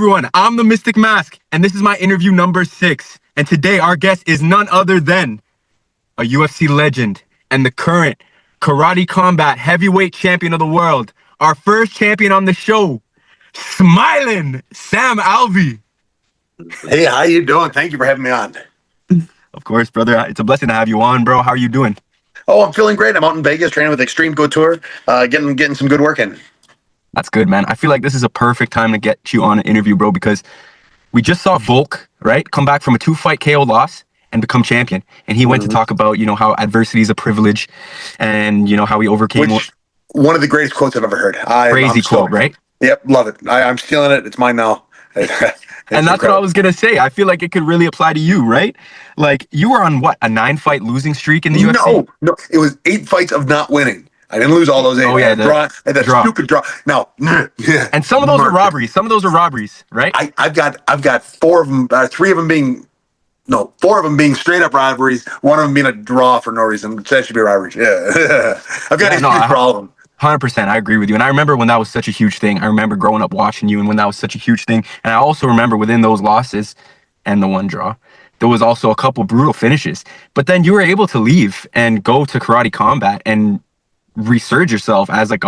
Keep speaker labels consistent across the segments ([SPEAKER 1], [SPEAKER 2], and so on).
[SPEAKER 1] everyone, I'm the Mystic Mask, and this is my interview number 6. And today our guest is none other than a UFC legend and the current karate combat heavyweight champion of the world. Our first champion on the show, smiling Sam Alvey.
[SPEAKER 2] Hey, how you doing? Thank you for having me on.
[SPEAKER 1] Of course, brother. It's a blessing to have you on, bro. How are you doing?
[SPEAKER 2] Oh, I'm feeling great. I'm out in Vegas training with Extreme Couture, getting some good work in.
[SPEAKER 1] That's good, man. I feel like this is a perfect time to get you on an interview, bro, because we just saw Volk, right, come back from a 2-fight KO loss and become champion. And he went to talk about, how adversity is a privilege and, how he overcame.
[SPEAKER 2] One of the greatest quotes I've ever heard.
[SPEAKER 1] Crazy quote, right?
[SPEAKER 2] Yep, love it. I'm stealing it. It's mine now.
[SPEAKER 1] And that's what I was going to say. I feel like it could really apply to you, right? Like, you were on, what, a 9-fight losing streak in the UFC?
[SPEAKER 2] No. It was 8 fights of not winning. I didn't lose all those 8.
[SPEAKER 1] Oh, yeah,
[SPEAKER 2] that
[SPEAKER 1] draw.
[SPEAKER 2] Stupid draw. No. Yeah.
[SPEAKER 1] And some of those are robberies. Some of those are robberies, right?
[SPEAKER 2] I've got 4 of them, 3 of them being... No, 4 of them being straight up robberies. 1 of them being a draw for no reason. That should be robberies. Yeah. I've got a huge problem.
[SPEAKER 1] 100%. I agree with you. And I remember when that was such a huge thing. I remember growing up watching you and when that was such a huge thing. And I also remember within those losses and the 1 draw, there was also a couple brutal finishes. But then you were able to leave and go to karate combat and resurge yourself as like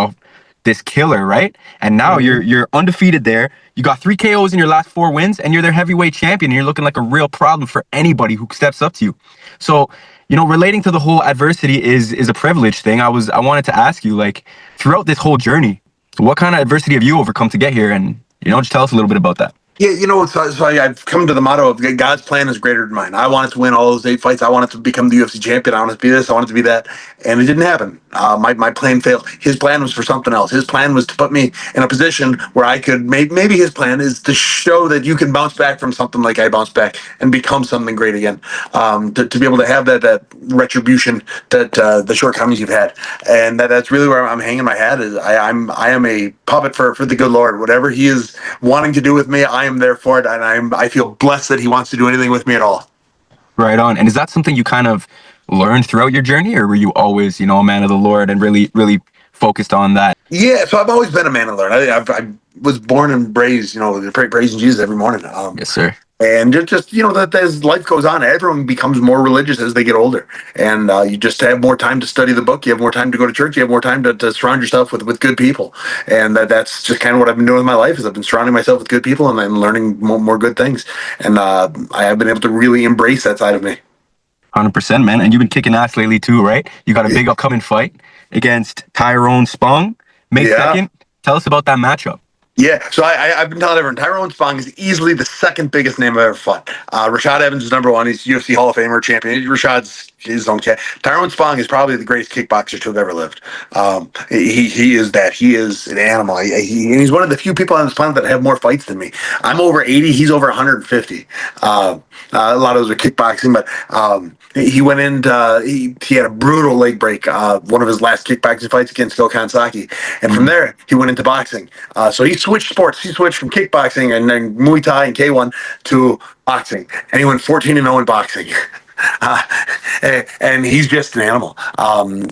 [SPEAKER 1] this killer, right? And now you're undefeated there. You got 3 KOs in your last 4 wins, and you're their heavyweight champion. And you're looking like a real problem for anybody who steps up to you. So, relating to the whole adversity is a privilege thing. I wanted to ask you, like, throughout this whole journey, what kind of adversity have you overcome to get here? And just tell us a little bit about that.
[SPEAKER 2] Yeah, so I've come to the motto of God's plan is greater than mine. I wanted to win all those 8 fights. I wanted to become the UFC champion. I wanted to be this. I wanted to be that. And it didn't happen. My plan failed. His plan was for something else. His plan was to put me in a position where I could, maybe his plan is to show that you can bounce back from something like I bounced back and become something great again. To be able to have that retribution, that the shortcomings you've had. And that's really where I'm hanging my hat. Is I am a puppet for the good Lord. Whatever he is wanting to do with me, I am there for it, and I feel blessed that he wants to do anything with me at all.
[SPEAKER 1] Right on. And is that something you kind of learned throughout your journey, or were you always, a man of the Lord and really, really focused on that?
[SPEAKER 2] Yeah, so I've always been a man of the Lord. I was born and raised, praising Jesus every morning.
[SPEAKER 1] Yes, sir.
[SPEAKER 2] And just that as life goes on, everyone becomes more religious as they get older, and you just have more time to study the book. You have more time to go to church. You have more time to surround yourself with good people, and that's just kind of what I've been doing with my life. Is I've been surrounding myself with good people and then learning more good things, and I have been able to really embrace that side of me.
[SPEAKER 1] 100%, man. And you've been kicking ass lately too, right? You got a big upcoming fight against Tyrone Spong, May 2nd. Tell us about that matchup.
[SPEAKER 2] Yeah, so I've been telling everyone, Tyrone Spong is easily the 2nd biggest name I've ever fought. Rashad Evans is number 1. He's UFC Hall of Famer champion. Rashad's his own cat. Tyrone Spong is probably the greatest kickboxer to have ever lived. He is that. He is an animal. And he's one of the few people on this planet that have more fights than me. I'm over 80. He's over 150. A lot of those are kickboxing, but he went into he had a brutal leg break. One of his last kickboxing fights against Phil Kansas, and from there he went into boxing. So he switched sports. He switched from kickboxing and then Muay Thai and K1 to boxing, and he went 14-0 in boxing. And he's just an animal.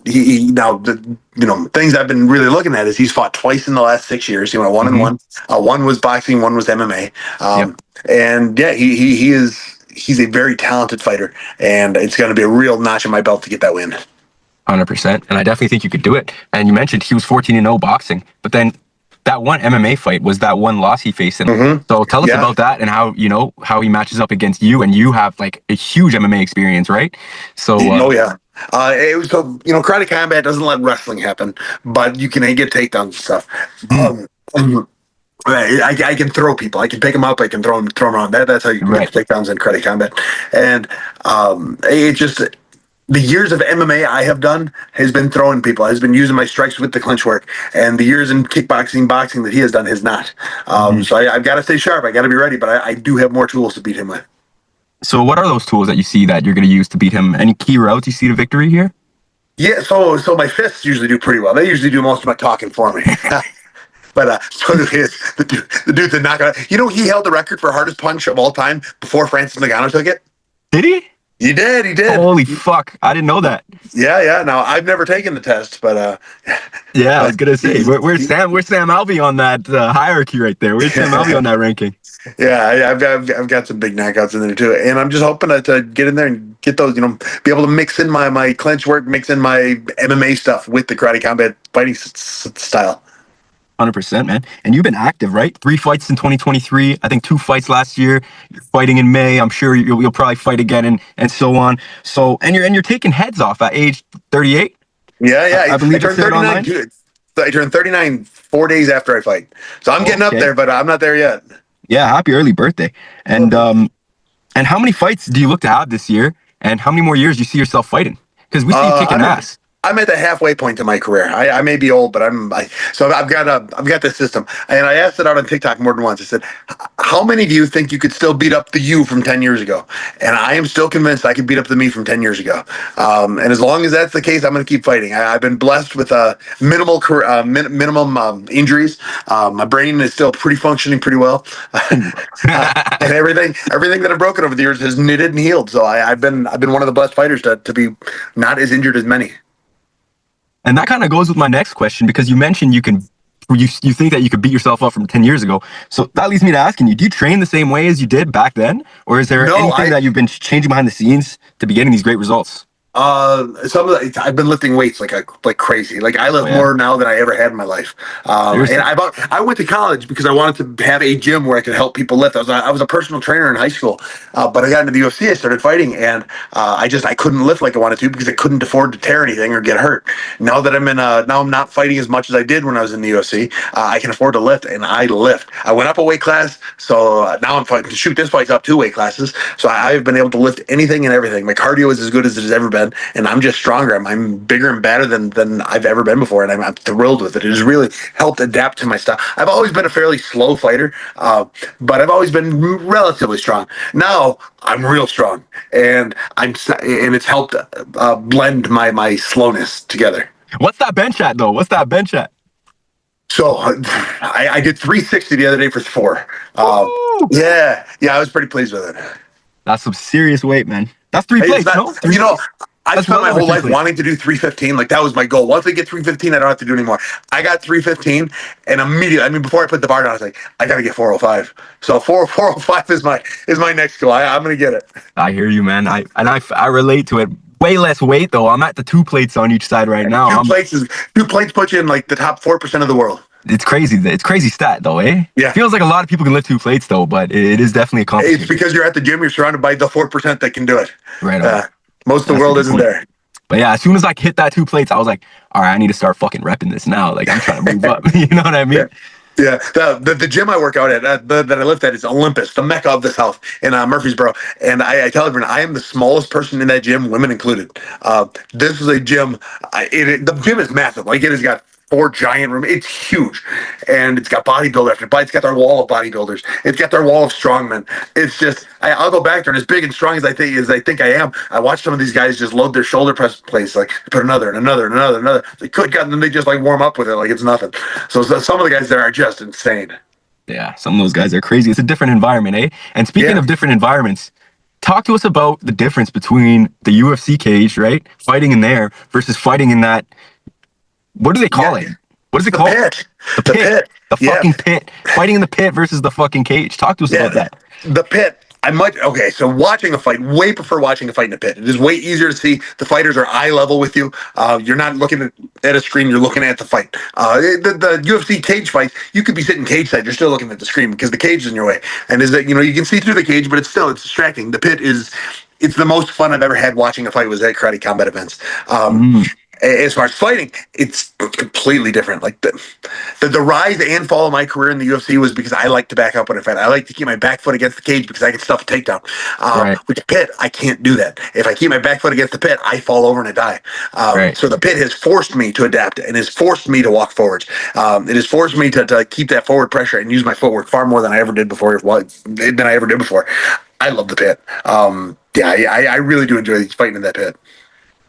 [SPEAKER 2] Things I've been really looking at is he's fought twice in the last 6 years. He went 1-1. One was boxing, one was MMA. And yeah, he's a very talented fighter, and it's going to be a real notch in my belt to get that win.
[SPEAKER 1] 100%, and I definitely think you could do it. And you mentioned he was 14-0 boxing, but then that one MMA fight was that one loss he faced in. So tell us about that and how he matches up against you, and you have like a huge MMA experience, right? So
[SPEAKER 2] it was karate combat doesn't let wrestling happen, but you can get takedowns and stuff. I can throw people. I can pick them up. I can throw them around. That's how you get takedowns in karate combat. And it just. The years of MMA I have done has been throwing people. Has been using my strikes with the clinch work, and the years in kickboxing, boxing that he has done has not. So I've got to stay sharp. I got to be ready, but I do have more tools to beat him with.
[SPEAKER 1] So what are those tools that you see that you're going to use to beat him? Any key routes you see to victory here?
[SPEAKER 2] Yeah, so my fists usually do pretty well. They usually do most of my talking for me. But so do the dude that knock out. He held the record for hardest punch of all time before Francis Ngannou took it.
[SPEAKER 1] Did he?
[SPEAKER 2] He did.
[SPEAKER 1] Holy fuck. I didn't know that.
[SPEAKER 2] Yeah. No, I've never taken the test, but
[SPEAKER 1] yeah, I was gonna say, where's Sam Alvey on that hierarchy right there? Where's Sam Alvey on that ranking?
[SPEAKER 2] Yeah, I've got some big knockouts in there too, and I'm just hoping to get in there and get those. Be able to mix in my clinch work, mix in my MMA stuff with the karate combat fighting style.
[SPEAKER 1] 100%, man. And you've been active, right? 3 fights in 2023. I think 2 fights last year. You're fighting in May. I'm sure you'll probably fight again, and so on. So, and you're taking heads off at age 38.
[SPEAKER 2] Yeah,
[SPEAKER 1] I
[SPEAKER 2] yeah. I
[SPEAKER 1] believe it
[SPEAKER 2] turned
[SPEAKER 1] said
[SPEAKER 2] 39.
[SPEAKER 1] online.
[SPEAKER 2] Dude, I turned 39 4 days after I fight, so I'm
[SPEAKER 1] Oh,
[SPEAKER 2] getting up
[SPEAKER 1] okay.
[SPEAKER 2] there, but I'm not there yet.
[SPEAKER 1] Yeah, happy early birthday. And and how many fights do you look to have this year? And how many more years do you see yourself fighting? Because we see you kicking
[SPEAKER 2] I'm at
[SPEAKER 1] ass.
[SPEAKER 2] I'm at the halfway point to my career. I may be old, but so I've got this system, and I asked it out on TikTok more than once. I said, "How many do you think you could still beat up the you from 10 years ago?" And I am still convinced I could beat up the me from 10 years ago. And as long as that's the case, I'm going to keep fighting. I've been blessed with minimum injuries. My brain is still pretty functioning pretty well, and everything that I've broken over the years has knitted and healed. So I've been one of the blessed fighters to be not as injured as many.
[SPEAKER 1] And that kind of goes with my next question because you mentioned you think that you could beat yourself up from 10 years ago. So that leads me to asking you, do you train the same way as you did back then? Or is there
[SPEAKER 2] No,
[SPEAKER 1] anything that you've been changing behind the scenes to be getting these great results?
[SPEAKER 2] I've been lifting weights like crazy. Like I
[SPEAKER 1] Oh
[SPEAKER 2] lift
[SPEAKER 1] yeah.
[SPEAKER 2] more now than I ever had in my life. And
[SPEAKER 1] Seriously.
[SPEAKER 2] I went to college because I wanted to have a gym where I could help people lift. I was a personal trainer in high school, but I got into the UFC. I started fighting, and I couldn't lift like I wanted to because I couldn't afford to tear anything or get hurt. Now I'm not fighting as much as I did when I was in the UFC. I can afford to lift, and I lift. I went up a weight class, so now I'm fighting. Shoot, this fight's up 2 weight classes, so I've been able to lift anything and everything. My cardio is as good as it has ever been, and I'm just stronger. I'm bigger and badder than I've ever been before, and I'm thrilled with it. It has really helped adapt to my style. I've always been a fairly slow fighter, but I've always been relatively strong. Now I'm real strong, and it's helped blend my slowness together.
[SPEAKER 1] What's that bench at though? What's that bench at?
[SPEAKER 2] So I did 360 the other day for 4.
[SPEAKER 1] Woo!
[SPEAKER 2] Yeah, I was pretty pleased with it.
[SPEAKER 1] That's some serious weight, man. That's three
[SPEAKER 2] It's
[SPEAKER 1] plates,
[SPEAKER 2] not,
[SPEAKER 1] no? Three
[SPEAKER 2] you know,
[SPEAKER 1] plates?
[SPEAKER 2] I've
[SPEAKER 1] That's
[SPEAKER 2] spent
[SPEAKER 1] well
[SPEAKER 2] my
[SPEAKER 1] over
[SPEAKER 2] whole
[SPEAKER 1] three
[SPEAKER 2] life
[SPEAKER 1] plates.
[SPEAKER 2] wanting to do 315. Like that was my goal. Once I get 315, I don't have to do anymore. I got 315, and immediately, I mean, before I put the bar down, I was like, I got to get 405. So 405 is my next goal. I'm gonna get it.
[SPEAKER 1] I hear you, man. I relate to it. Way less weight though. I'm at the 2 plates on each side right
[SPEAKER 2] And
[SPEAKER 1] now.
[SPEAKER 2] two plates put you in like the top 4% of the world.
[SPEAKER 1] It's crazy. It's crazy stat though, eh?
[SPEAKER 2] Yeah.
[SPEAKER 1] Feels like a lot of people can lift 2 plates though, but it is definitely an
[SPEAKER 2] It's
[SPEAKER 1] accomplishment.
[SPEAKER 2] because you're at the gym. You're surrounded by the 4% that can do it.
[SPEAKER 1] Right on.
[SPEAKER 2] Uh, Most of the
[SPEAKER 1] That's a
[SPEAKER 2] world
[SPEAKER 1] good
[SPEAKER 2] isn't
[SPEAKER 1] point.
[SPEAKER 2] there.
[SPEAKER 1] But yeah, as soon as I hit that 2 plates, I was like, all right, I need to start fucking repping this now. Like I'm trying to move up. You know what I
[SPEAKER 2] Yeah.
[SPEAKER 1] mean?
[SPEAKER 2] Yeah, the gym I work out at that I lift at is Olympus, the mecca of the South in Murfreesboro. And I tell everyone I am the smallest person in that gym, women included. This is a gym. The gym is massive. Like it has got 4 giant rooms. It's huge, and it's got bodybuilder after body. It's got their wall of bodybuilders. It's got their wall of strongmen. It's just I'll go back there, and as big and strong as I think I am, I watch some of these guys just load their shoulder press plates, like put another and another and another and another. They could got, and then they just like warm up with it like it's nothing. So some of the guys there are just insane.
[SPEAKER 1] Yeah, some of those guys are crazy. It's a different environment, eh? And speaking
[SPEAKER 2] Yeah.
[SPEAKER 1] of different environments, talk to us about the difference between the UFC cage, right? Fighting in there versus fighting in that. What do they call
[SPEAKER 2] Yeah.
[SPEAKER 1] it? What is it
[SPEAKER 2] The
[SPEAKER 1] called?
[SPEAKER 2] pit.
[SPEAKER 1] The
[SPEAKER 2] The
[SPEAKER 1] pit.
[SPEAKER 2] pit.
[SPEAKER 1] The
[SPEAKER 2] Yeah.
[SPEAKER 1] fucking pit. Fighting in the pit versus the fucking cage. Talk to us about
[SPEAKER 2] Yeah.
[SPEAKER 1] that.
[SPEAKER 2] The pit. Okay, so watching a fight, way prefer watching a fight in a pit. It is way easier to see. The fighters are eye level with you. You're not looking at a screen, you're looking at the fight. The UFC cage fight, you could be sitting cage side, you're still looking at the screen because the cage is in your way. And is that, you can see through the cage, but it's distracting. The pit it's the most fun I've ever had watching a fight was at karate combat events.
[SPEAKER 1] Mm,
[SPEAKER 2] As far as fighting, it's completely different. Like the rise and fall of my career in the UFC was because I like to back up when I fight. I like to keep my back foot against the cage because I can stuff a takedown.
[SPEAKER 1] right,
[SPEAKER 2] With the pit, I can't do that. If I keep my back foot against the pit, I fall over and I die.
[SPEAKER 1] right.
[SPEAKER 2] So the pit has forced me to adapt and has forced me to walk forwards. It has forced me to keep that forward pressure and use my footwork far more than I ever did before. I love the pit. Yeah, I really do enjoy fighting in that pit.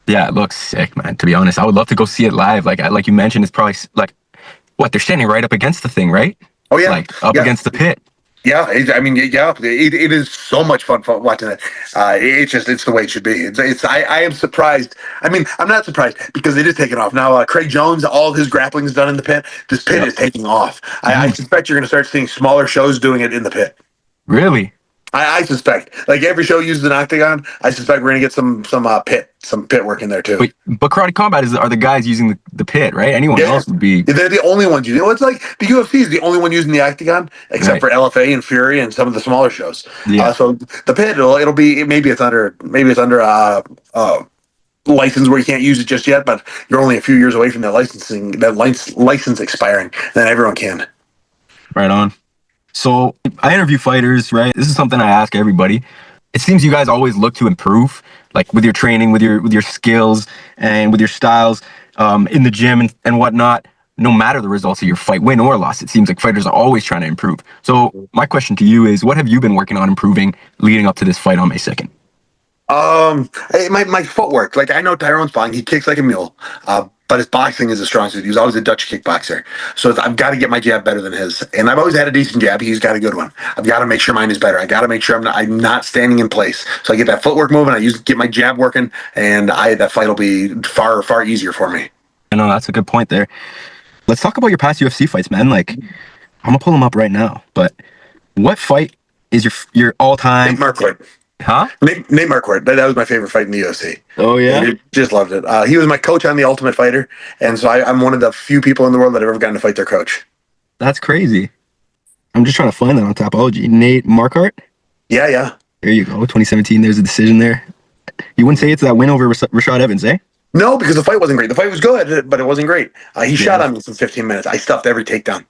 [SPEAKER 1] Yeah, it looks sick, man. To be honest, I would love to go see it live. Like you mentioned, it's probably like what they're standing right up against the thing, right?
[SPEAKER 2] Oh yeah,
[SPEAKER 1] Like up
[SPEAKER 2] yeah.
[SPEAKER 1] against the pit.
[SPEAKER 2] Yeah, I mean, yeah, it is so much fun watching it. It's the way it should be. I am surprised. I mean, I'm not surprised because it is taking off now. Craig Jones, all of his grappling is done in the pit. This pit
[SPEAKER 1] Yep.
[SPEAKER 2] is taking off. I
[SPEAKER 1] Mhm.
[SPEAKER 2] suspect you're going to start seeing smaller shows doing it in the pit.
[SPEAKER 1] Really?
[SPEAKER 2] I suspect, like every show uses an octagon. I suspect we're gonna get some pit work in there too.
[SPEAKER 1] But karate combat are the guys using the pit, right? Anyone
[SPEAKER 2] Yeah,
[SPEAKER 1] else would be
[SPEAKER 2] they're the only ones using. It's like the UFC is the only one using the octagon, except
[SPEAKER 1] right.
[SPEAKER 2] for LFA and Fury and some of the smaller shows.
[SPEAKER 1] Yeah,
[SPEAKER 2] So the pit, it'll be maybe it's under license where you can't use it just yet, but you're only a few years away from license expiring. Then everyone can.
[SPEAKER 1] right on. So I interview fighters, right? This is something I ask everybody. It seems you guys always look to improve, like with your training, with your skills, and with your styles in the gym and whatnot. No matter the results of your fight, win or loss, it seems like fighters are always trying to improve. So my question to you is, what have you been working on improving leading up to this fight on May 2nd?
[SPEAKER 2] My footwork. Like I know Tyrone Spong, he kicks like a mule. But his boxing is a strong suit. He was always a Dutch kickboxer. So I've got to get my jab better than his. And I've always had a decent jab. He's got a good one. I've got to make sure mine is better. I got to make sure I'm not standing in place. So I get that footwork moving. Get my jab working, and that fight will be far easier for me.
[SPEAKER 1] I know that's a good point there. Let's talk about your past UFC fights, man. Like I'm gonna pull them up right now. But what fight is your all time?
[SPEAKER 2] Nate Marquardt.
[SPEAKER 1] Huh?
[SPEAKER 2] Nate Marquardt. That was my favorite fight in the UFC.
[SPEAKER 1] Oh yeah.
[SPEAKER 2] Just loved it. He was my coach on The Ultimate Fighter, and so I'm one of the few people in the world that have ever gotten to fight their coach.
[SPEAKER 1] That's crazy. I'm just trying to find that on Topology. Nate Marquardt.
[SPEAKER 2] Yeah.
[SPEAKER 1] There you go. 2017. There's a decision there. You wouldn't say it's that win over Rashad Evans, eh?
[SPEAKER 2] No, because the fight wasn't great. The fight was good, but it wasn't great. He shot
[SPEAKER 1] Yeah.
[SPEAKER 2] on me for 15 minutes. I stuffed every takedown.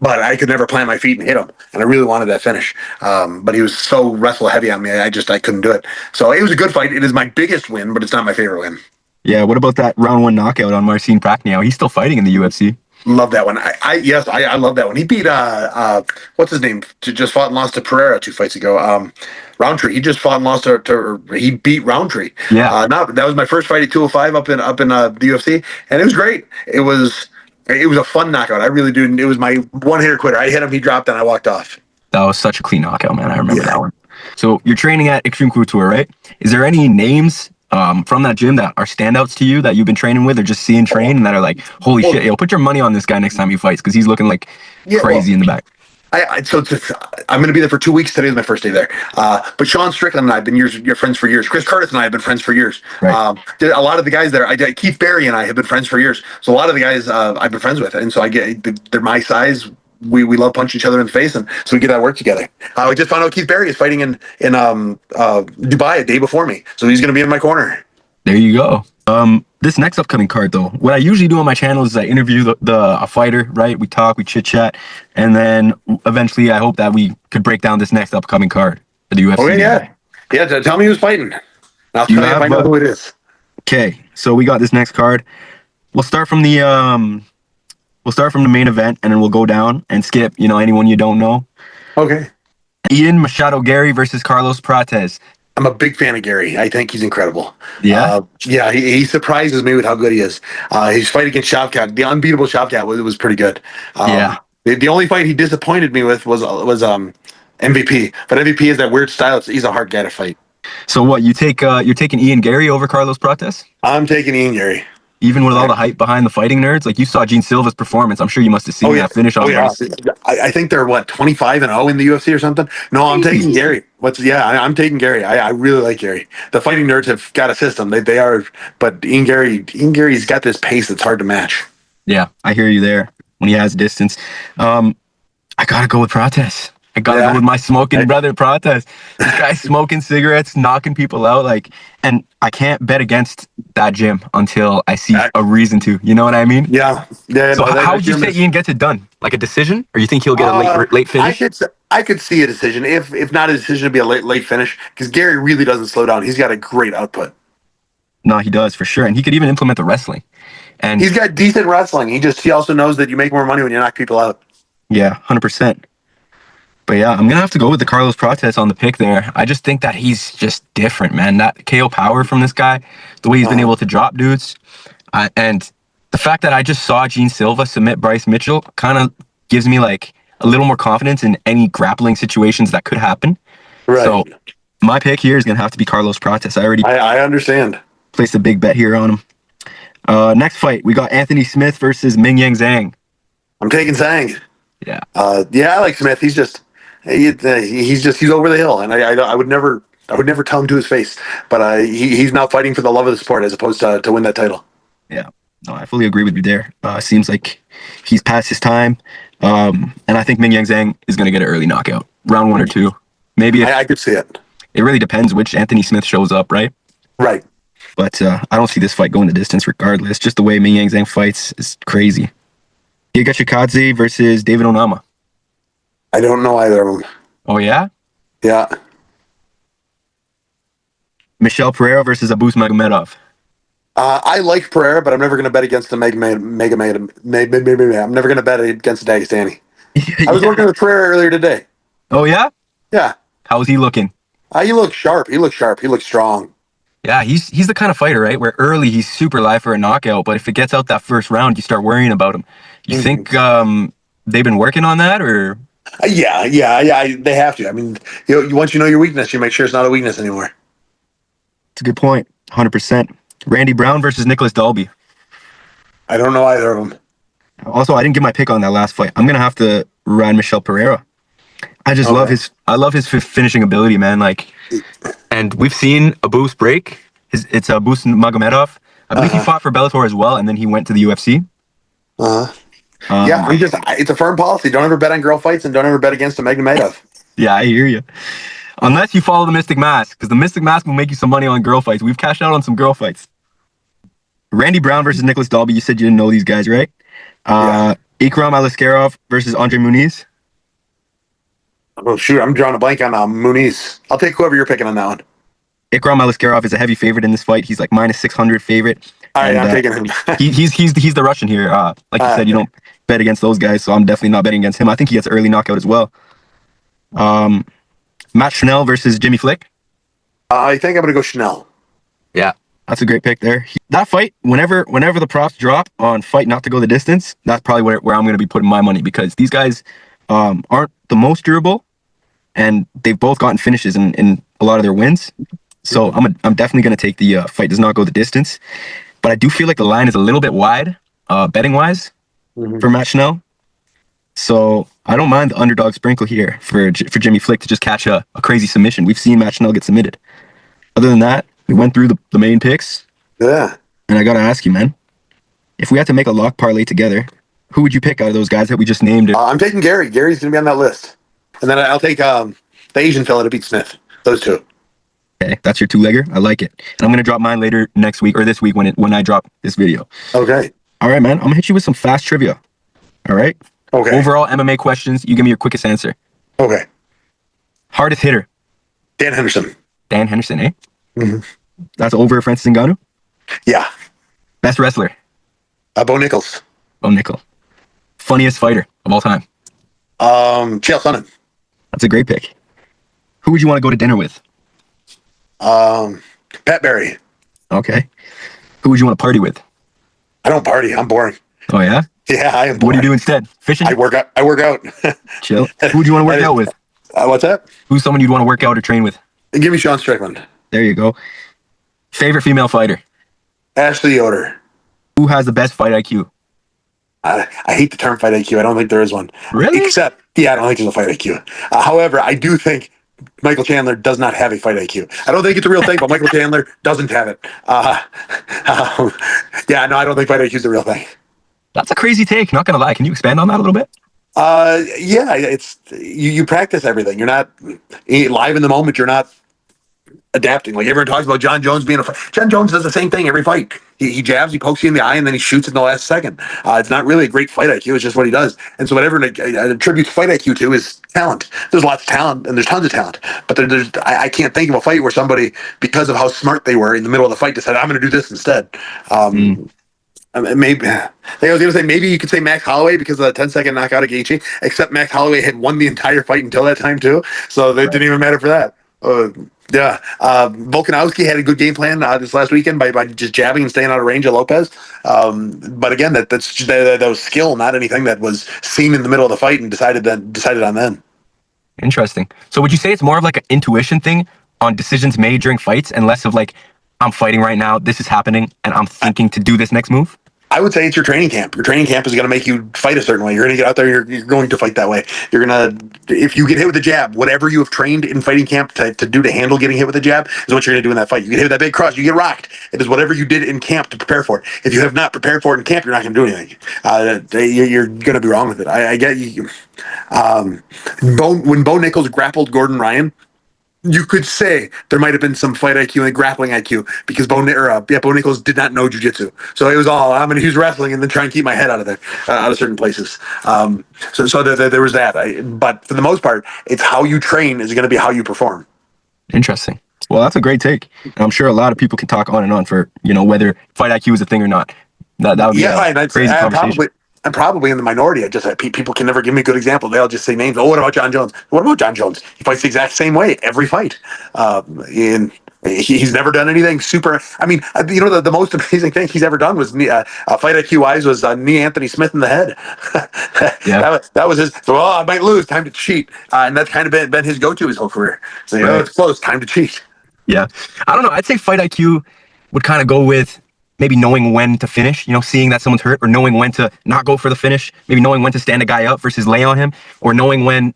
[SPEAKER 2] But I could never plant my feet and hit him, and I really wanted that finish. But he was so wrestle heavy on me, I couldn't do it. So it was a good fight. It is my biggest win, but it's not my favorite win.
[SPEAKER 1] Yeah. What about that round 1 knockout on Marcin Prachnio? He's still fighting in the UFC.
[SPEAKER 2] Love that one. I love that one. He beat what's his name? Just fought and lost to Pereira 2 fights ago. Roundtree. He just fought and lost he beat Roundtree.
[SPEAKER 1] Yeah.
[SPEAKER 2] That was my first fight at 205 up in the UFC, and it was great. It was a fun knockout. I really do. It was my one hitter quitter. I hit him, he dropped, and I walked off.
[SPEAKER 1] That was such a clean knockout, man. I remember that one. So you're training at Extreme Couture, right? Is there any names from that gym that are standouts to you that you've been training with or just seeing train and that are like, holy shit, yo, put your money on this guy next time he fights because he's looking like crazy in the back?
[SPEAKER 2] I'm going to be there for 2 weeks. Today is my first day there. But Sean Strickland and I have been your friends for years. Chris Curtis and I have been friends for years.
[SPEAKER 1] Right.
[SPEAKER 2] A lot of the guys there, Keith Barry and I have been friends for years. So a lot of the guys I've been friends with, and so they're my size. We love punching each other in the face, and so we get that work together. We just found out Keith Barry is fighting in Dubai a day before me, so he's going to be in my corner.
[SPEAKER 1] There you go. This next upcoming card, though, what I usually do on my channel is I interview a fighter, right? We talk, we chit chat, and then eventually I hope that we could break down this next upcoming card for the UFC.
[SPEAKER 2] Oh yeah. Tell me who's fighting. I'll tell you if I know who it is.
[SPEAKER 1] Okay, so we got this next card. We'll start from the main event, and then we'll go down and skip, anyone you don't know.
[SPEAKER 2] Okay.
[SPEAKER 1] Ian Machado Gary versus Carlos Prates.
[SPEAKER 2] I'm a big fan of Gary. I think he's incredible.
[SPEAKER 1] Yeah?
[SPEAKER 2] He surprises me with how good he is. His fight against Shavkat, the unbeatable Shavkat, was pretty good.
[SPEAKER 1] Yeah.
[SPEAKER 2] The only fight he disappointed me with was MVP. But MVP is that weird style. He's a hard guy to fight.
[SPEAKER 1] So what, you're taking Ian Gary over Carlos Prates?
[SPEAKER 2] I'm taking Ian Gary.
[SPEAKER 1] Even with all the hype behind the fighting nerds, like you saw Gene Silva's performance. I'm sure you must have seen that finish on.
[SPEAKER 2] I think they're 25-0 in the UFC or something. No, I'm taking Gary. I'm taking Gary. I really like Gary. The fighting nerds have got a system. They are, but Ian Gary's got this pace that's hard to match.
[SPEAKER 1] Yeah, I hear you there. When he has distance, I gotta go with Prates. I gotta go with my smoking brother Prates. This guy's smoking cigarettes, knocking people out, and I can't bet against that gym until I see a reason to. You know what I mean?
[SPEAKER 2] Yeah.
[SPEAKER 1] So how would you say Ian gets it done? Like a decision, or you think he'll get a late finish?
[SPEAKER 2] I could see a decision. If not a decision, it'd be a late finish because Gary really doesn't slow down. He's got a great output.
[SPEAKER 1] No, he does for sure, and he could even implement the wrestling. And
[SPEAKER 2] he's got decent wrestling. He also knows that you make more money when you knock people out.
[SPEAKER 1] Yeah, 100%. But yeah, I'm gonna have to go with the Carlos Prates on the pick there. I just think that he's just different, man. That KO power from this guy, the way he's been able to drop dudes, and the fact that I just saw Gene Silva submit Bryce Mitchell kind of gives me like a little more confidence in any grappling situations that could happen. Right. So my pick here is gonna have to be Carlos Prates. I
[SPEAKER 2] understand.
[SPEAKER 1] Placed a big bet here on him. Next fight, we got Anthony Smith versus Ming Yang Zhang.
[SPEAKER 2] I'm taking Zhang.
[SPEAKER 1] Yeah.
[SPEAKER 2] I like Smith. He's just He's over the hill, and I would never tell him to his face. But he's now fighting for the love of the sport as opposed to win that title.
[SPEAKER 1] Yeah, no, I fully agree with you there. Seems like he's past his time, and I think Ming Yang Zhang is going to get an early knockout, round 1 or 2, maybe.
[SPEAKER 2] I could see it.
[SPEAKER 1] It really depends which Anthony Smith shows up, right?
[SPEAKER 2] Right.
[SPEAKER 1] But I don't see this fight going the distance regardless. Just the way Ming Yang Zhang fights is crazy. Giga Chikadze versus David Onama.
[SPEAKER 2] I don't know either of them.
[SPEAKER 1] Oh, yeah?
[SPEAKER 2] Yeah.
[SPEAKER 1] Michelle Pereira versus Abus Magomedov.
[SPEAKER 2] I like Pereira, but I'm never going to bet against the I'm never going to bet against the Dagestani. I was working with Pereira earlier today.
[SPEAKER 1] Oh, yeah?
[SPEAKER 2] Yeah.
[SPEAKER 1] How's he looking?
[SPEAKER 2] He looks sharp. He looks strong.
[SPEAKER 1] Yeah, he's the kind of fighter, right? Where early he's super live for a knockout, but if it gets out that first round, you start worrying about him. You think they've been working on that, or?
[SPEAKER 2] Yeah. They have to. I mean, once you know your weakness, you make sure it's not a weakness anymore.
[SPEAKER 1] It's a good point. 100%. Randy Brown versus Nicholas Dalby.
[SPEAKER 2] I don't know either of them.
[SPEAKER 1] Also, I didn't get my pick on that last fight. I'm gonna have to ride Michelle Pereira. I just love his finishing ability, man. Like, and we've seen Abus break. It's Abus Magomedov. I believe he fought for Bellator as well, and then he went to the UFC.
[SPEAKER 2] Yeah, it's a firm policy. Don't ever bet on girl fights, and don't ever bet against a Magomedov.
[SPEAKER 1] Yeah, I hear you. Unless you follow the Mystic Mask, because the Mystic Mask will make you some money on girl fights. We've cashed out on some girl fights. Randy Brown versus Nicholas Dalby. You said you didn't know these guys, right? Ikram Aliskerov versus Andre Muniz.
[SPEAKER 2] Oh, shoot. I'm drawing a blank on Muniz. I'll take whoever you're picking on that one.
[SPEAKER 1] Ikram Aliskerov is a heavy favorite in this fight. He's like minus 600 favorite.
[SPEAKER 2] All right, I'm taking him.
[SPEAKER 1] he's the Russian here. Like you said, you don't bet against those guys, so I'm definitely not betting against him. I think he gets an early knockout as well. Matt Schnell versus Jimmy Flick.
[SPEAKER 2] I think I'm going to go Schnell.
[SPEAKER 1] Yeah, that's a great pick there. That fight, whenever the props drop on fight not to go the distance, that's probably where I'm going to be putting my money, because these guys aren't the most durable, and they've both gotten finishes in a lot of their wins. So I'm definitely going to take the fight does not go the distance. But I do feel like the line is a little bit wide, betting-wise, for Matt Schnell. So I don't mind the underdog sprinkle here for Jimmy Flick to just catch a crazy submission. We've seen Matt Schnell get submitted. Other than that, we went through the main picks.
[SPEAKER 2] Yeah.
[SPEAKER 1] And I got to ask you, man, if we had to make a lock parlay together, who would you pick out of those guys that we just named?
[SPEAKER 2] I'm taking Gary. Gary's going to be on that list. And then I'll take the Asian fella to beat Smith. Those two.
[SPEAKER 1] Okay, that's your two-legger. I like it. And I'm going to drop mine later next week or this week when I drop this video.
[SPEAKER 2] Okay.
[SPEAKER 1] All right, man. I'm going to hit you with some fast trivia. All right?
[SPEAKER 2] Okay.
[SPEAKER 1] Overall MMA questions. You give me your quickest answer.
[SPEAKER 2] Okay.
[SPEAKER 1] Hardest hitter.
[SPEAKER 2] Dan Henderson.
[SPEAKER 1] Dan Henderson, eh?
[SPEAKER 2] Mm-hmm.
[SPEAKER 1] That's over Francis Ngannou?
[SPEAKER 2] Yeah.
[SPEAKER 1] Best wrestler.
[SPEAKER 2] Bo Nichols.
[SPEAKER 1] Bo Nickel. Funniest fighter of all time.
[SPEAKER 2] Chael Sonnen.
[SPEAKER 1] That's a great pick. Who would you want to go to dinner with?
[SPEAKER 2] Pat Barry.
[SPEAKER 1] Okay. Who would you want to party with?
[SPEAKER 2] I don't party. I'm boring.
[SPEAKER 1] Oh, yeah?
[SPEAKER 2] Yeah, I am boring.
[SPEAKER 1] What do you do instead? Fishing?
[SPEAKER 2] I work out.
[SPEAKER 1] Chill. Who would you want to work out with?
[SPEAKER 2] What's that?
[SPEAKER 1] Who's someone you'd want to work out or train with?
[SPEAKER 2] Give me Sean Strickland.
[SPEAKER 1] There you go. Favorite female fighter?
[SPEAKER 2] Ashley Yoder.
[SPEAKER 1] Who has the best fight IQ?
[SPEAKER 2] I hate the term fight IQ. I don't think there is one.
[SPEAKER 1] Really?
[SPEAKER 2] I don't think there's a fight IQ. However, I do think Michael Chandler does not have a fight IQ. I don't think it's a real thing, but Michael Chandler doesn't have it. I don't think fight IQ is the real thing.
[SPEAKER 1] That's a crazy take. Not gonna lie. Can you expand on that a little bit?
[SPEAKER 2] It's you practice everything. You're not live in the moment. You're not adapting. Like everyone talks about John Jones being John Jones does the same thing every fight. He jabs, he pokes you in the eye, and then he shoots in the last second. It's not really a great fight IQ. It's just what he does. And so whatever attributes fight IQ to is talent. There's lots of talent, and there's tons of talent. But I can't think of a fight where somebody, because of how smart they were in the middle of the fight, decided, I'm going to do this instead. Maybe I was going to say maybe you could say Max Holloway because of the 10-second knockout of Gaethje, except Max Holloway had won the entire fight until that time too, so it didn't even matter for that. Volkanovski had a good game plan this last weekend by just jabbing and staying out of range of Lopez. But again, that was skill, not anything that was seen in the middle of the fight and decided on then.
[SPEAKER 1] Interesting. So would you say it's more of like an intuition thing on decisions made during fights and less of like, I'm fighting right now, this is happening, and I'm thinking to do this next move?
[SPEAKER 2] I would say it's your training camp. Your training camp is going to make you fight a certain way. You're going to get out there. You're going to fight that way. You're going to, if you get hit with a jab, whatever you have trained in fighting camp to do to handle getting hit with a jab is what you're going to do in that fight. You get hit with that big cross, you get rocked. It is whatever you did in camp to prepare for it. If you have not prepared for it in camp, you're not going to do anything. You're going to be wrong with it. I get you. When Bo Nichols grappled Gordon Ryan, you could say there might have been some fight IQ and grappling IQ because Bo Nichols did not know jiu-jitsu. So it was all, I'm going to use wrestling and then try and keep my head out of there, out of certain places. So there was that. But for the most part, it's how you train is going to be how you perform.
[SPEAKER 1] Interesting. Well, that's a great take. And I'm sure a lot of people can talk on and on for, whether fight IQ is a thing or not. That would be a crazy conversation.
[SPEAKER 2] I'm probably in the minority. I just people can never give me a good example. They'll just say names. Oh, what about John Jones? What about John Jones? He fights the exact same way every fight. And he's never done anything super. I mean, the most amazing thing he's ever done was fight IQ wise was knee Anthony Smith in the head.
[SPEAKER 1] Yeah.
[SPEAKER 2] that was his. So, I might lose. Time to cheat. And that's kind of been his go-to his whole career. So
[SPEAKER 1] Right.
[SPEAKER 2] it's close. Time to cheat.
[SPEAKER 1] Yeah. I don't know. I'd say fight IQ would kind of go with maybe knowing when to finish, seeing that someone's hurt, or knowing when to not go for the finish, maybe knowing when to stand a guy up versus lay on him, or knowing when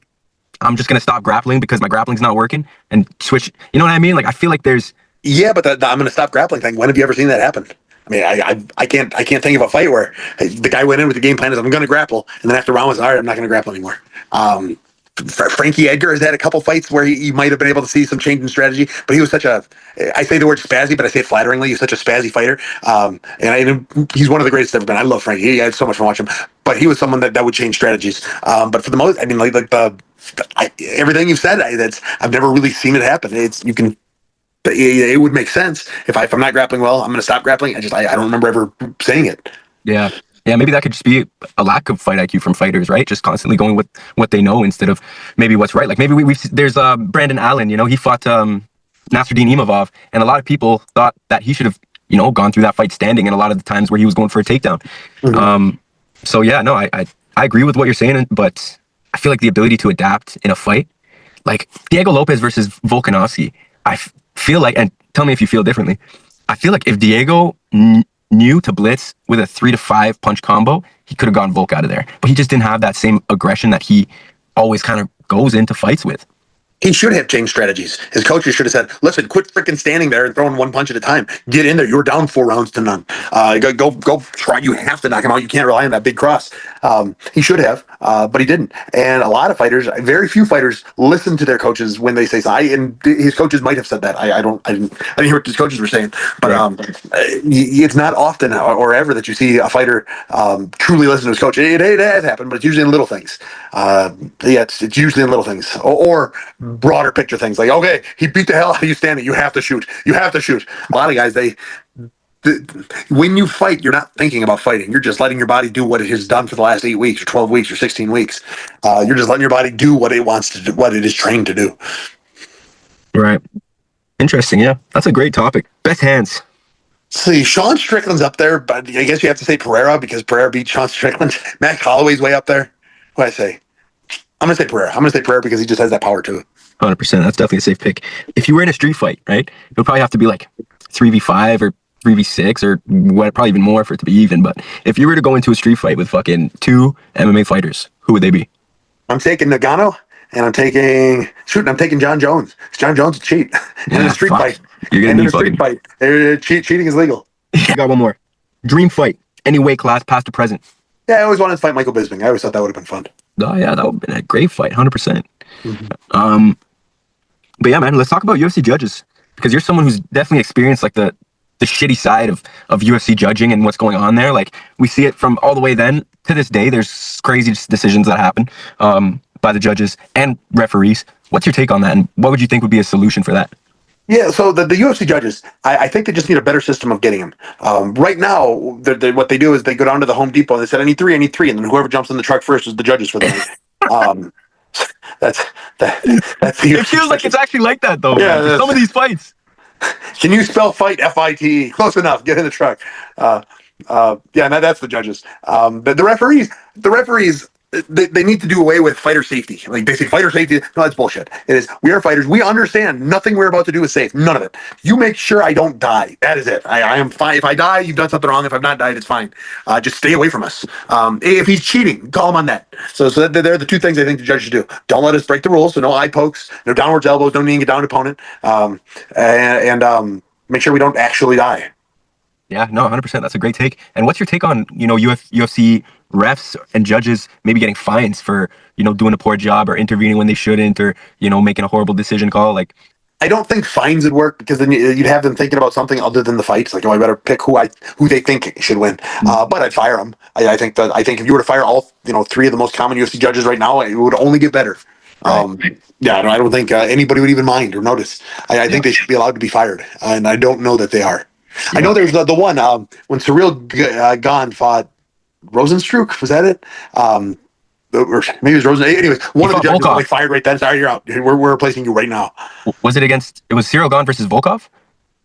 [SPEAKER 1] I'm just going to stop grappling because my grappling's not working and switch. You know what I mean? Like, I feel like there's...
[SPEAKER 2] Yeah, but the I'm going to stop grappling thing, when have you ever seen that happen? I mean, I can't think of a fight where the guy went in with the game plan is I'm going to grapple, and then after round was all right, I'm not going to grapple anymore. Frankie Edgar has had a couple fights where he might have been able to see some change in strategy, but he was such a, I say the word spazzy, but I say it flatteringly, he's such a spazzy fighter. He's one of the greatest ever been. I love Frankie. He had so much fun watching him, but he was someone that would change strategies. But for the most, I mean, everything you've said, I've never really seen it happen. It would make sense if I'm not grappling well, I'm going to stop grappling. I don't remember ever saying it.
[SPEAKER 1] Yeah. Yeah, maybe that could just be a lack of fight IQ from fighters, right? Just constantly going with what they know instead of maybe what's right. Like maybe there's Brandon Allen, he fought Nasruddin Imavov, and a lot of people thought that he should have, gone through that fight standing, and a lot of the times where he was going for a takedown. Mm-hmm. So yeah, no, I agree with what you're saying, but I feel like the ability to adapt in a fight, like Diego Lopez versus Volkanovski, I feel like, and tell me if you feel differently, I feel like if Diego knew to blitz with a 3 to 5 punch combo, he could have gotten Volk out of there. But he just didn't have that same aggression that he always kind of goes into fights with.
[SPEAKER 2] He should have changed strategies. His coaches should have said, listen, quit freaking standing there and throwing one punch at a time. Get in there. You're down 4 rounds to none. Go try. You have to knock him out. You can't rely on that big cross. He should have, but he didn't. And a lot of fighters, very few fighters, listen to their coaches when they say something. And his coaches might have said that. I didn't hear what his coaches were saying. But it's not often or ever that you see a fighter truly listen to his coach. It has happened, but it's usually in little things. It's usually in little things. Or broader picture things like, okay, he beat the hell out of you standing. You have to shoot. You have to shoot. A lot of guys, when you fight, you're not thinking about fighting. You're just letting your body do what it has done for the last 8 weeks or 12 weeks or 16 weeks. You're just letting your body do what it wants to do, what it is trained to do.
[SPEAKER 1] Right. Interesting. Yeah. That's a great topic. Best hands.
[SPEAKER 2] See, Sean Strickland's up there, but I guess you have to say Pereira because Pereira beat Sean Strickland. Max Holloway's way up there. What do I say? I'm going to say Pereira. I'm going to say Pereira because he just has that power to it.
[SPEAKER 1] 100%. That's definitely a safe pick. If you were in a street fight, right, it would probably have to be like 3v5 or 3v6 or probably even more for it to be even. But if you were to go into a street fight with fucking 2 MMA fighters, who would they be?
[SPEAKER 2] I'm taking Nagano and I'm taking John Jones. John Jones will cheat in a street fight.
[SPEAKER 1] You're going to need fucking...
[SPEAKER 2] fight. Cheating is legal.
[SPEAKER 1] I got one more. Dream fight. Any weight class, past or present.
[SPEAKER 2] Yeah, I always wanted to fight Michael Bisping. I always thought that would have been fun.
[SPEAKER 1] Oh, yeah, that would have been a great fight, 100%. Mm-hmm. But yeah, man, let's talk about UFC judges, because you're someone who's definitely experienced like the shitty side of UFC judging and what's going on there. Like we see it from all the way then to this day. There's crazy decisions that happen by the judges and referees. What's your take on that, and what would you think would be a solution for that?
[SPEAKER 2] Yeah, so the UFC judges, I think they just need a better system of getting them. Right now, what they do is they go down to the Home Depot and they said, I need three, and then whoever jumps in the truck first is the judges for the night. That's
[SPEAKER 1] it feels like it's actually like that, though. Yeah, some of these fights.
[SPEAKER 2] Can you spell fight F-I-T-E? Close enough. Get in the truck. Yeah, that's the judges. The referees, they need to do away with fighter safety. Like they say, fighter safety. No, that's bullshit. It is. We are fighters. We understand nothing we're about to do is safe. None of it. You make sure I don't die. That is it. I am fine. If I die, you've done something wrong. If I've not died, it's fine. Just stay away from us. If he's cheating, call him on that. So they're the two things I think the judge should do. Don't let us break the rules. So no eye pokes, no downwards elbows, no kneeing it down opponent, and make sure we don't actually die.
[SPEAKER 1] Yeah, no, 100%. That's a great take. And what's your take on, UFC refs and judges maybe getting fines for, doing a poor job or intervening when they shouldn't, or, making a horrible decision call? Like,
[SPEAKER 2] I don't think fines would work, because then you'd have them thinking about something other than the fights. Like, oh, I better pick who they think should win. But I'd fire them. I think if you were to fire all three of the most common UFC judges right now, it would only get better.
[SPEAKER 1] Right.
[SPEAKER 2] Yeah, I don't think anybody would even mind or notice. I think they should be allowed to be fired, and I don't know that they are. I know there's the one when Cyril Gahn fought Rosenstruck. Was that it? Or maybe it was Rosen. Anyways, one of the judges was like fired right then. Sorry, you're out. We're replacing you right now.
[SPEAKER 1] Was it was Cyril Gahn versus Volkov?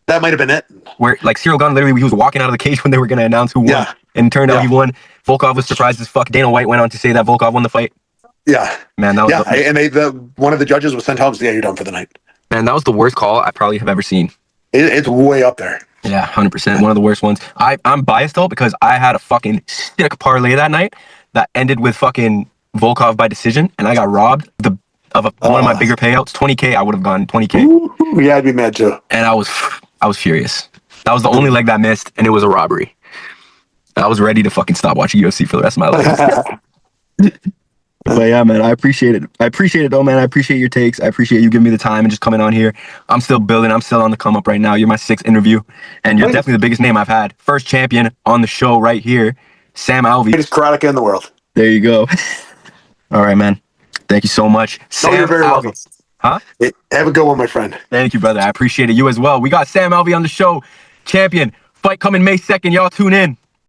[SPEAKER 2] That might have been it.
[SPEAKER 1] Where like Cyril Gahn literally he was walking out of the cage when they were going to announce who won,
[SPEAKER 2] yeah.
[SPEAKER 1] And it turned out he won. Volkov was surprised as fuck. Dana White went on to say that Volkov won the fight.
[SPEAKER 2] Yeah,
[SPEAKER 1] man, that was
[SPEAKER 2] and one of the judges was sent home. So yeah, you're done for the night.
[SPEAKER 1] Man, that was the worst call I probably have ever seen.
[SPEAKER 2] It's way up there.
[SPEAKER 1] Yeah, 100%. One of the worst ones. I'm biased though because I had a fucking sick parlay that night that ended with fucking Volkov by decision, and I got robbed one of my bigger payouts. 20K, I would have gone 20K.
[SPEAKER 2] Ooh, yeah, I'd be mad too.
[SPEAKER 1] And I was furious. That was the only leg that missed, and it was a robbery. I was ready to fucking stop watching UFC for the rest of my life. But yeah, man, I appreciate it. I appreciate it though, man. I appreciate your takes. I appreciate you giving me the time and just coming on here. I'm still building. I'm still on the come up right now. You're my 6th interview, and you're definitely the biggest name I've had. First champion on the show right here, Sam Alvey.
[SPEAKER 2] Greatest karateka in the world.
[SPEAKER 1] There you go. All right, man. Thank you so much. Sam
[SPEAKER 2] you're very
[SPEAKER 1] Alvey.
[SPEAKER 2] welcome.
[SPEAKER 1] Huh?
[SPEAKER 2] Have a good one, my friend.
[SPEAKER 1] Thank you, brother. I appreciate it. You as well. We got Sam Alvey on the show. Champion. Fight coming May 2nd. Y'all tune in.